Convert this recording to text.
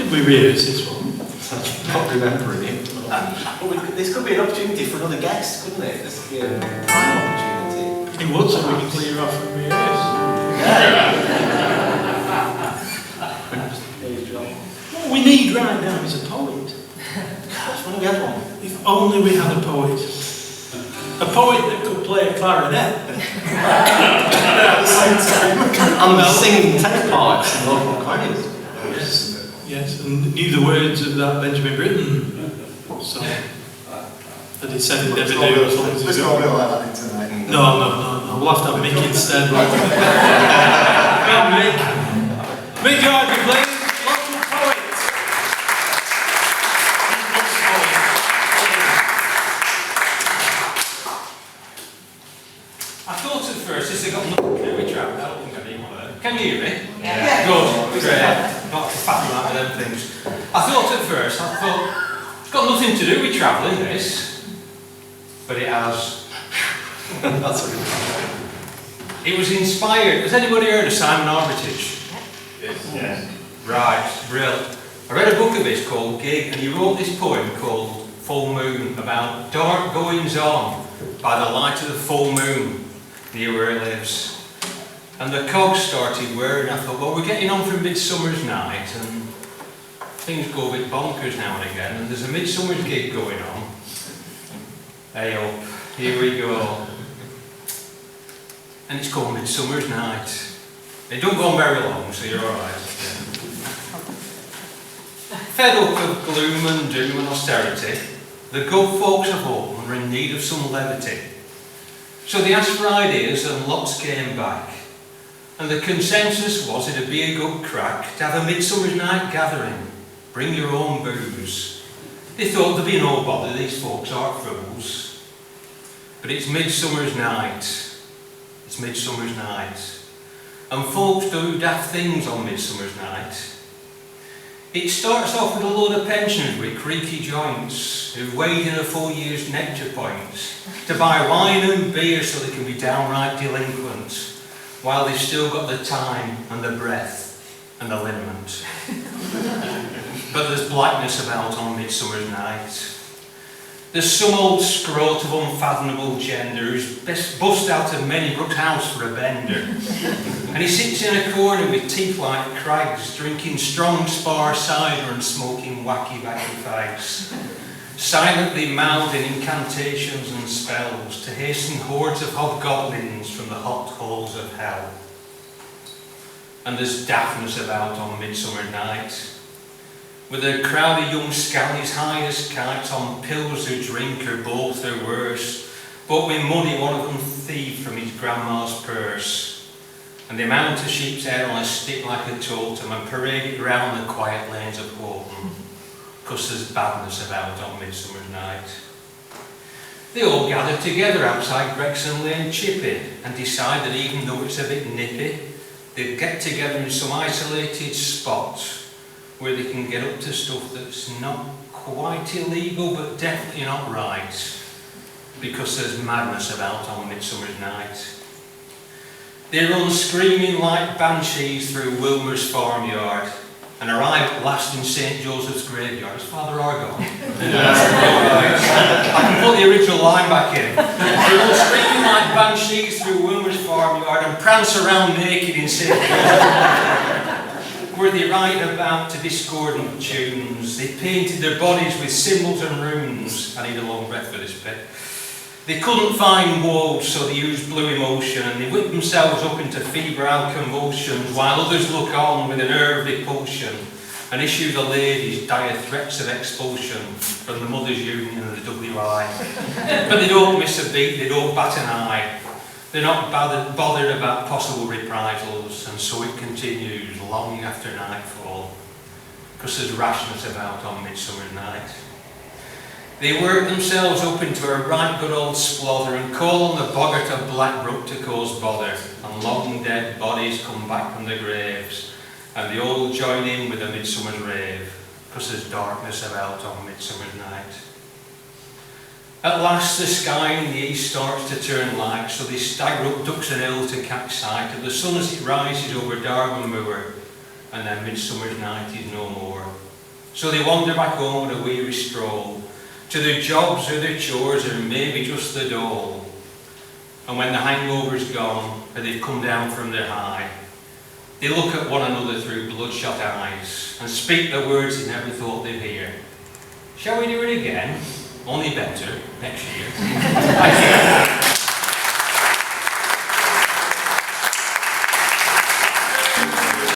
did we rehearse this one? Not remembering it. This could be an opportunity for another guest, couldn't it? This could be a prime opportunity. It would, so we can clear off and rehearse. What we need right now is a poet. Gosh, when do we have one? If only we had a poet. A poet that could play a clarinet. At the same time. And singing tenor parts in local choirs. Yes, yes, and knew the words of that Benjamin Britten song. That he said he'd never do as long as Let's he's not got. be like that tonight. No, we'll have to have Mick instead. Mick. Mick Gardner, please. Local poet. I thought at first, this has got nothing to do with travel. I don't think I need one of them. Can you hear me? Yeah. Good, great. Not faffing about with them things. I thought at first, it's got nothing to do with travelling, this. But it has. That's what It was inspired. Has anybody heard of Simon Armitage? Yes. Right, brilliant. I read a book of his called Gig, and he wrote this poem called Full Moon about dark goings on by the light of the full moon near where he lives. And the cogs started whirring. I thought, well, we're getting on for Midsummer's Night, and things go a bit bonkers now and again, and there's a Midsummer's gig going on. Hey up, here we go. And it's called Midsummer's Night. It don't go on very long, so you're alright. Fed up of gloom and doom and austerity, the good folks of Hoghton were in need of some levity. So they asked for ideas and lots came back. And the consensus was it'd be a good crack to have a Midsummer's Night gathering. Bring your own booze. They thought there'd be no bother, these folks aren't fools. But it's Midsummer's Night. It's Midsummer's Night. And folks do daft things on Midsummer's Night. It starts off with a load of pensioners with creaky joints who've weighed in a full year's nectar points to buy wine and beer so they can be downright delinquent while they've still got the time and the breath and the liniment. But there's blackness about on Midsummer's Night. There's some old scrote of unfathomable gender who's bust out of Manybrooks house for a bender. And he sits in a corner with teeth like crags, drinking strong spar cider and smoking wacky wacky fags, silently mouthing incantations and spells to hasten hordes of hobgoblins from the hot halls of hell. And there's daftness about on Midsummer Night, with a crowd of young scallies high as kites on pills who drink or both their worst, but with money one of them thieved from his grandma's purse. And they mount a sheep's head on a stick like a totem and parade it round the quiet lanes of Hoghton, 'cause there's badness about on Midsummer Night. They all gather together outside Gregson Lane Chippy and decide that even though it's a bit nippy, they'll get together in some isolated spot where they can get up to stuff that's not quite illegal but definitely not right, because there's madness about on Midsummer's Night. They run screaming like banshees through Wilmer's farmyard and arrive at last in St Joseph's graveyard. It's Father Argon. Right. I can put the original line back in. They run screaming like banshees through Wilmer's farmyard and prance around naked in St Joseph's, where they ride about to discordant tunes. They painted their bodies with symbols and runes. I need a long breath for this bit. They couldn't find words, so they used blue emotion, and they whip themselves up into febrile convulsions, while others look on with a nerve repulsion and issue the ladies dire threats of expulsion from the Mothers' Union and the WI. But they don't miss a beat, they don't bat an eye. They're not bothered about possible reprisals, and so it continues long after nightfall, because there's rashness about on Midsummer Night. They work themselves up into a right good old splother and call on the boggart of Blackbrook to cause bother, and long dead bodies come back from the graves, and they all join in with a midsummer's rave, because there's darkness about on Midsummer's Night. At last the sky in the east starts to turn light, so they stagger up Duxton Hill to catch sight of the sun as it rises over Darwin Moor, and then Midsummer's Night is no more. So they wander back home with a weary stroll, to their jobs or their chores or maybe just the dole. And when the hangover's gone, and they've come down from their high, they look at one another through bloodshot eyes and speak the words they never thought they'd hear. Shall we do it again? Only better next year.